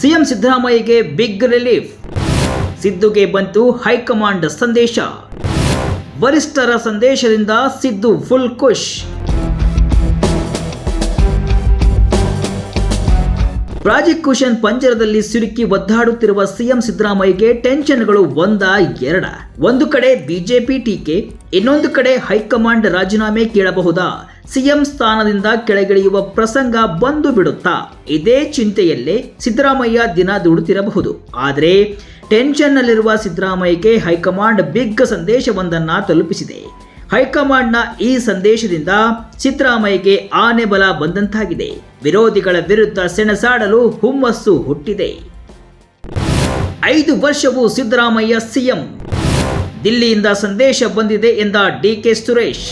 CM ಸಿದ್ದರಾಮಯ್ಯಗೆ big relief. ಸಿದ್ದುಗೆ ಬಂತು ಹೈಕಮಾಂಡ್ ಸಂದೇಶ. ವರಿಷ್ಠರ ಸಂದೇಶದಿಂದ ಸಿದ್ದು ಫುಲ್ ಖುಷ್. ಪ್ರಾಸಿಕ್ಯೂಷನ್ ಪಂಜರದಲ್ಲಿ ಸಿಲುಕಿ ಒದ್ದಾಡುತ್ತಿರುವ ಸಿಎಂ ಸಿದ್ದರಾಮಯ್ಯಗೆ ಟೆನ್ಷನ್ಗಳು ಎರಡ. ಒಂದು ಕಡೆ ಬಿಜೆಪಿ ಟೀಕೆ, ಇನ್ನೊಂದು ಕಡೆ ಹೈಕಮಾಂಡ್ ರಾಜೀನಾಮೆ ಕೇಳಬಹುದಾ, ಸಿಎಂ ಸ್ಥಾನದಿಂದ ಕೆಳಗಿಳಿಯುವ ಪ್ರಸಂಗ ಬಂದು ಬಿಡುತ್ತಾ, ಇದೇ ಚಿಂತೆಯಲ್ಲೇ ಸಿದ್ದರಾಮಯ್ಯ ದಿನ ದುಡುತ್ತಿರಬಹುದು. ಆದರೆ ಟೆನ್ಷನ್ನಲ್ಲಿರುವ ಸಿದ್ದರಾಮಯ್ಯಗೆ ಹೈಕಮಾಂಡ್ ಬಿಗ್ ಸಂದೇಶವೊಂದನ್ನು ತಲುಪಿಸಿದೆ. ಹೈಕಮಾಂಡ್ನ ಈ ಸಂದೇಶದಿಂದ ಸಿದ್ದರಾಮಯ್ಯಗೆ ಆನೆ ಬಲ ಬಂದಂತಾಗಿದೆ. ವಿರೋಧಿಗಳ ವಿರುದ್ಧ ಸೆಣಸಾಡಲು ಹುಮ್ಮಸ್ಸು ಹುಟ್ಟಿದೆ. 5 ವರ್ಷವೂ ಸಿದ್ದರಾಮಯ್ಯ ಸಿಎಂ. ದಿಲ್ಲಿಯಿಂದ ಸಂದೇಶ ಬಂದಿದೆ ಎಂದ ಡಿಕೆ ಸುರೇಶ್.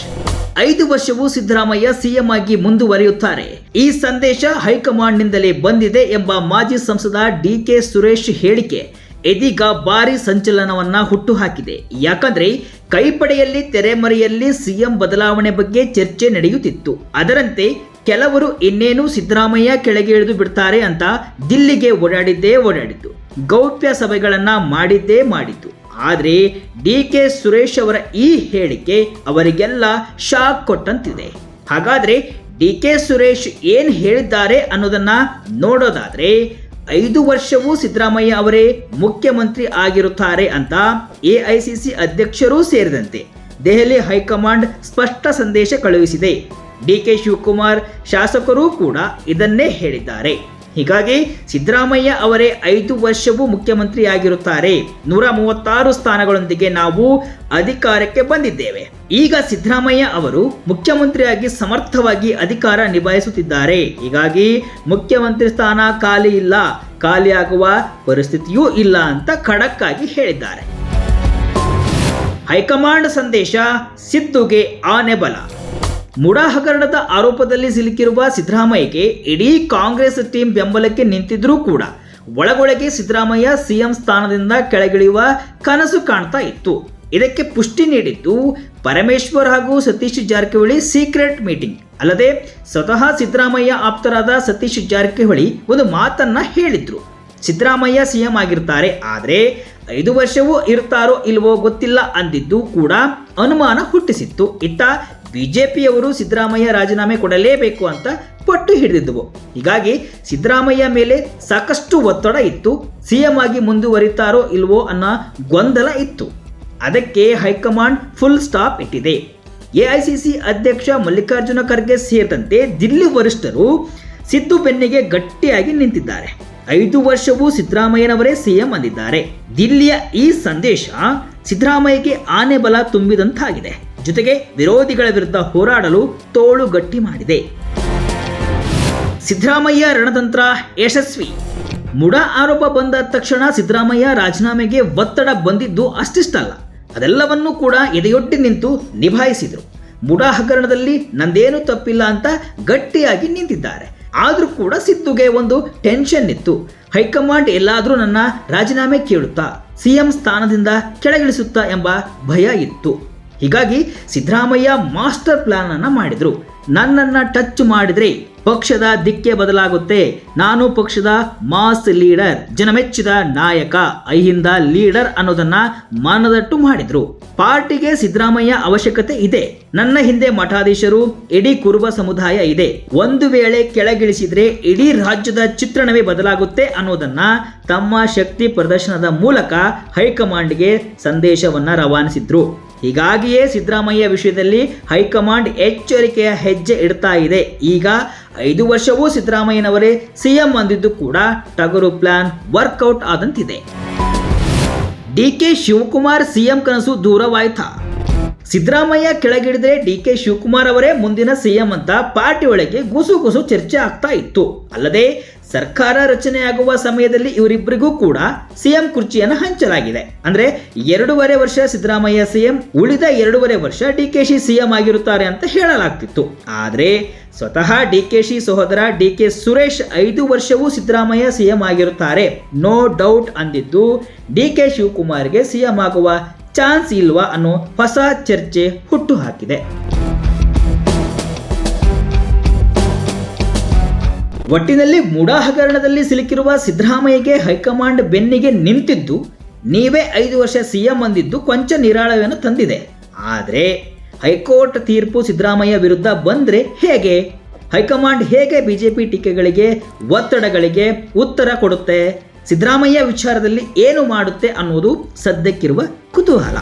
5 ವರ್ಷವೂ ಸಿದ್ದರಾಮಯ್ಯ ಸಿಎಂ ಆಗಿ ಮುಂದುವರಿಯುತ್ತಾರೆ. ಈ ಸಂದೇಶ ಹೈಕಮಾಂಡ್ನಿಂದಲೇ ಬಂದಿದೆ ಎಂಬ ಮಾಜಿ ಸಂಸದ ಡಿಕೆ ಸುರೇಶ್ ಹೇಳಿಕೆ ಇದೀಗ ಭಾರಿ ಸಂಚಲನವನ್ನ ಹುಟ್ಟುಹಾಕಿದೆ. ಯಾಕಂದ್ರೆ ಕೈಪಡೆಯಲ್ಲಿ ತೆರೆಮರೆಯಲ್ಲಿ ಸಿಎಂ ಬದಲಾವಣೆ ಬಗ್ಗೆ ಚರ್ಚೆ ನಡೆಯುತ್ತಿತ್ತು. ಅದರಂತೆ ಕೆಲವರು ಇನ್ನೇನು ಸಿದ್ದರಾಮಯ್ಯ ಕೆಳಗೆ ಇಳಿದು ಬಿಡ್ತಾರೆ ಅಂತ ದಿಲ್ಲಿಗೆ ಓಡಾಡಿದ್ದು, ಗೌಪ್ಯ ಸಭೆಗಳನ್ನ ಮಾಡಿದ್ದು. ಆದರೆ ಡಿಕೆ ಸುರೇಶ್ ಅವರ ಈ ಹೇಳಿಕೆ ಅವರಿಗೆಲ್ಲ ಶಾಕ್ ಕೊಟ್ಟಂತಿದೆ. ಹಾಗಾದ್ರೆ ಡಿಕೆ ಸುರೇಶ್ ಏನ್ ಹೇಳಿದ್ದಾರೆ ಅನ್ನೋದನ್ನ ನೋಡೋದಾದ್ರೆ, 5 ವರ್ಷವೂ ಸಿದ್ದರಾಮಯ್ಯ ಅವರೇ ಮುಖ್ಯಮಂತ್ರಿ ಆಗಿರುತ್ತಾರೆ ಅಂತ ಎಐಸಿಸಿ ಅಧ್ಯಕ್ಷರೂ ಸೇರಿದಂತೆ ದೆಹಲಿ ಹೈಕಮಾಂಡ್ ಸ್ಪಷ್ಟ ಸಂದೇಶ ಕಳುಹಿಸಿದೆ. ಡಿಕೆ ಶಿವಕುಮಾರ್ ಶಾಸಕರೂ ಕೂಡ ಇದನ್ನೇ ಹೇಳಿದ್ದಾರೆ. ಹೀಗಾಗಿ ಸಿದ್ದರಾಮಯ್ಯ ಅವರೇ 5 ವರ್ಷವೂ ಮುಖ್ಯಮಂತ್ರಿ ಆಗಿರುತ್ತಾರೆ. 136 ಸ್ಥಾನಗಳೊಂದಿಗೆ ನಾವು ಅಧಿಕಾರಕ್ಕೆ ಬಂದಿದ್ದೇವೆ. ಈಗ ಸಿದ್ದರಾಮಯ್ಯ ಅವರು ಮುಖ್ಯಮಂತ್ರಿಯಾಗಿ ಸಮರ್ಥವಾಗಿ ಅಧಿಕಾರ ನಿಭಾಯಿಸುತ್ತಿದ್ದಾರೆ. ಹೀಗಾಗಿ ಮುಖ್ಯಮಂತ್ರಿ ಸ್ಥಾನ ಖಾಲಿಯಾಗುವ ಪರಿಸ್ಥಿತಿಯೂ ಇಲ್ಲ ಅಂತ ಖಡಕ್ ಆಗಿ ಹೇಳಿದ್ದಾರೆ. ಹೈಕಮಾಂಡ್ ಸಂದೇಶ, ಸಿದ್ದುಗೆ ಆನೆ ಬಲ. ಮುಡಾ ಹಗರಣದ ಆರೋಪದಲ್ಲಿ ಸಿಲುಕಿರುವ ಸಿದ್ದರಾಮಯ್ಯಗೆ ಇಡೀ ಕಾಂಗ್ರೆಸ್ ಟೀಮ್ ಬೆಂಬಲಕ್ಕೆ ನಿಂತಿದ್ರೂ ಕೂಡ ಒಳಗೊಳಗೆ ಸಿದ್ದರಾಮಯ್ಯ ಸಿಎಂ ಸ್ಥಾನದಿಂದ ಕೆಳಗಿಳಿಯುವ ಕನಸು ಕಾಣ್ತಾ ಇತ್ತು. ಇದಕ್ಕೆ ಪುಷ್ಟಿ ನೀಡಿದ್ದು ಪರಮೇಶ್ವರ್ ಹಾಗೂ ಸತೀಶ್ ಜಾರಕಿಹೊಳಿ ಸೀಕ್ರೆಟ್ ಮೀಟಿಂಗ್. ಅಲ್ಲದೆ ಸ್ವತಃ ಸಿದ್ದರಾಮಯ್ಯ ಆಪ್ತರಾದ ಸತೀಶ್ ಜಾರಕಿಹೊಳಿ ಒಂದು ಮಾತನ್ನ ಹೇಳಿದ್ರು. ಸಿದ್ದರಾಮಯ್ಯ ಸಿಎಂ ಆಗಿರ್ತಾರೆ, ಆದರೆ 5 ವರ್ಷವೂ ಇರ್ತಾರೋ ಇಲ್ವೋ ಗೊತ್ತಿಲ್ಲ ಅಂದಿದ್ದು ಕೂಡ ಅನುಮಾನ ಹುಟ್ಟಿಸಿತ್ತು. ಇತ್ತ ಬಿಜೆಪಿಯವರು ಸಿದ್ದರಾಮಯ್ಯ ರಾಜೀನಾಮೆ ಕೊಡಲೇಬೇಕು ಅಂತ ಪಟ್ಟು ಹಿಡಿದಿದ್ದವು. ಹೀಗಾಗಿ ಸಿದ್ದರಾಮಯ್ಯ ಮೇಲೆ ಸಾಕಷ್ಟು ಒತ್ತಡ ಇತ್ತು. ಸಿಎಂ ಆಗಿ ಮುಂದುವರಿತಾರೋ ಇಲ್ವೋ ಅನ್ನೋ ಗೊಂದಲ ಇತ್ತು. ಅದಕ್ಕೆ ಹೈಕಮಾಂಡ್ ಫುಲ್ ಸ್ಟಾಪ್ ಇಟ್ಟಿದೆ. ಎಐಸಿಸಿ ಅಧ್ಯಕ್ಷ ಮಲ್ಲಿಕಾರ್ಜುನ ಖರ್ಗೆ ಸೇರಿದಂತೆ ದಿಲ್ಲಿ ವರಿಷ್ಠರು ಸಿದ್ದು ಬೆನ್ನಿಗೆ ಗಟ್ಟಿಯಾಗಿ ನಿಂತಿದ್ದಾರೆ. 5 ವರ್ಷವೂ ಸಿದ್ದರಾಮಯ್ಯನವರೇ ಸಿಎಂ ಅಂದಿದ್ದಾರೆ. ದಿಲ್ಲಿಯ ಈ ಸಂದೇಶ ಸಿದ್ದರಾಮಯ್ಯಗೆ ಆನೆ ಬಲ ತುಂಬಿದಂತಾಗಿದೆ. ಜೊತೆಗೆ ವಿರೋಧಿಗಳ ವಿರುದ್ಧ ಹೋರಾಡಲು ತೋಳು ಗಟ್ಟಿ ಮಾಡಿದೆ. ಸಿದ್ದರಾಮಯ್ಯ ರಣತಂತ್ರ ಯಶಸ್ವಿ. ಮುಡಾ ಆರೋಪ ಬಂದ ತಕ್ಷಣ ಸಿದ್ದರಾಮಯ್ಯ ರಾಜೀನಾಮೆಗೆ ಒತ್ತಡ ಬಂದಿದ್ದು ಅಷ್ಟಿಷ್ಟಲ್ಲ, ಅದೆಲ್ಲವನ್ನೂ ಕೂಡ ಎದೆಯೊಡ್ಡಿ ನಿಂತು ನಿಭಾಯಿಸಿದರು. ಮುಡಾ ಹಗರಣದಲ್ಲಿ ನಂದೇನು ತಪ್ಪಿಲ್ಲ ಅಂತ ಗಟ್ಟಿಯಾಗಿ ನಿಂತಿದ್ದಾರೆ. ಆದರೂ ಕೂಡ ಸಿದ್ದುಗೆ ಒಂದು ಟೆನ್ಷನ್ ಇತ್ತು. ಹೈಕಮಾಂಡ್ ಎಲ್ಲಾದರೂ ನನ್ನ ರಾಜೀನಾಮೆ ಕೇಳುತ್ತಾ, ಸಿಎಂ ಸ್ಥಾನದಿಂದ ಕೆಳಗಿಳಿಸುತ್ತಾ ಎಂಬ ಭಯ ಇತ್ತು. ಹೀಗಾಗಿ ಸಿದ್ದರಾಮಯ್ಯ ಮಾಸ್ಟರ್ ಪ್ಲಾನ್ ಅನ್ನ ಮಾಡಿದ್ರು. ನನ್ನನ್ನು ಟಚ್ ಮಾಡಿದ್ರೆ ಪಕ್ಷದ ದಿಕ್ಕೆ ಬದಲಾಗುತ್ತೆ, ನಾನು ಪಕ್ಷದ ಮಾಸ್ ಲೀಡರ್, ಜನಮೆಚ್ಚಿದ ನಾಯಕ, ಅಹಿಂದ ಲೀಡರ್ ಅನ್ನೋದನ್ನ ಮನದಟ್ಟು ಮಾಡಿದ್ರು. ಪಾರ್ಟಿಗೆ ಸಿದ್ದರಾಮಯ್ಯ ಅವಶ್ಯಕತೆ ಇದೆ. ನನ್ನ ಹಿಂದೆ ಮಠಾಧೀಶರು, ಇಡೀ ಕುರುಬ ಸಮುದಾಯ ಇದೆ. ಒಂದು ವೇಳೆ ಕೆಳಗಿಳಿಸಿದ್ರೆ ಇಡೀ ರಾಜ್ಯದ ಚಿತ್ರಣವೇ ಬದಲಾಗುತ್ತೆ ಅನ್ನೋದನ್ನ ತಮ್ಮ ಶಕ್ತಿ ಪ್ರದರ್ಶನದ ಮೂಲಕ ಹೈಕಮಾಂಡ್ಗೆ ಸಂದೇಶವನ್ನ ರವಾನಿಸಿದ್ರು. ಹೀಗಾಗಿಯೇ ಸಿದ್ದರಾಮಯ್ಯ ವಿಷಯದಲ್ಲಿ ಹೈಕಮಾಂಡ್ ಎಚ್ಚರಿಕೆಯ ಹೆಜ್ಜೆ ಇಡ್ತಾ ಇದೆ. ಈಗ 5 ವರ್ಷವೂ ಸಿದ್ದರಾಮಯ್ಯನವರೇ ಸಿಎಂ ಅಂದಿದ್ದು ಕೂಡ ಟಗರು ಪ್ಲಾನ್ ವರ್ಕೌಟ್ ಆದಂತಿದೆ. ಡಿಕೆ ಶಿವಕುಮಾರ್ ಸಿಎಂ ಕನಸು ದೂರವಾಯ್ತಾ? ಸಿದ್ದರಾಮಯ್ಯ ಕೆಳಗಿಳಿದ್ರೆ ಡಿಕೆ ಶಿವಕುಮಾರ್ ಅವರೇ ಮುಂದಿನ ಸಿಎಂ ಅಂತ ಪಾರ್ಟಿ ಒಳಗೆ ಗುಸು ಚರ್ಚೆ ಆಗ್ತಾ ಇತ್ತು. ಅಲ್ಲದೆ ಸರ್ಕಾರ ರಚನೆಯಾಗುವ ಸಮಯದಲ್ಲಿ ಇವರಿಬ್ಬರಿಗೂ ಕೂಡ ಸಿಎಂ ಕುರ್ಚಿಯನ್ನು ಹಂಚಲಾಗಿದೆ. ಅಂದ್ರೆ 2.5 ವರ್ಷ ಸಿದ್ದರಾಮಯ್ಯ ಸಿಎಂ, ಉಳಿದ 2.5 ವರ್ಷ ಡಿಕೆಶಿ ಸಿಎಂ ಆಗಿರುತ್ತಾರೆ ಅಂತ ಹೇಳಲಾಗ್ತಿತ್ತು. ಆದ್ರೆ ಸ್ವತಃ ಡಿಕೆಶಿ ಸಹೋದರ ಡಿಕೆ ಸುರೇಶ್ 5 ವರ್ಷವೂ ಸಿದ್ದರಾಮಯ್ಯ ಸಿಎಂ ಆಗಿರುತ್ತಾರೆ, ನೋ ಡೌಟ್ ಅಂದಿದ್ದು ಡಿಕೆ ಶಿವಕುಮಾರ್ಗೆ ಸಿಎಂ ಆಗುವ ಚಾನ್ಸ್ ಇಲ್ವಾ ಅನ್ನೋ ಹೊಸ ಚರ್ಚೆ ಹುಟ್ಟು ಹಾಕಿದೆ. ಒಟ್ಟಿನಲ್ಲಿ ಮುಡಾ ಹಗರಣದಲ್ಲಿ ಸಿಲುಕಿರುವ ಸಿದ್ದರಾಮಯ್ಯಗೆ ಹೈಕಮಾಂಡ್ ಬೆನ್ನಿಗೆ ನಿಂತಿದ್ದು ನೀವೇ 5 ವರ್ಷ ಸಿಎಂ ಅಂದಿದ್ದು ಕೊಂಚ ನಿರಾಳವನ್ನು ತಂದಿದೆ. ಆದರೆ ಹೈಕೋರ್ಟ್ ತೀರ್ಪು ಸಿದ್ದರಾಮಯ್ಯ ವಿರುದ್ಧ ಬಂದರೆ ಹೇಗೆ? ಹೈಕಮಾಂಡ್ ಹೇಗೆ ಬಿಜೆಪಿ ಟೀಕೆಗಳಿಗೆ ಒತ್ತಡಗಳಿಗೆ ಉತ್ತರ ಕೊಡುತ್ತೆ? ಸಿದ್ದರಾಮಯ್ಯ ವಿಚಾರದಲ್ಲಿ ಏನು ಮಾಡುತ್ತೆ ಅನ್ನೋದು ಸದ್ಯಕ್ಕಿರುವ ಕುತೂಹಲ.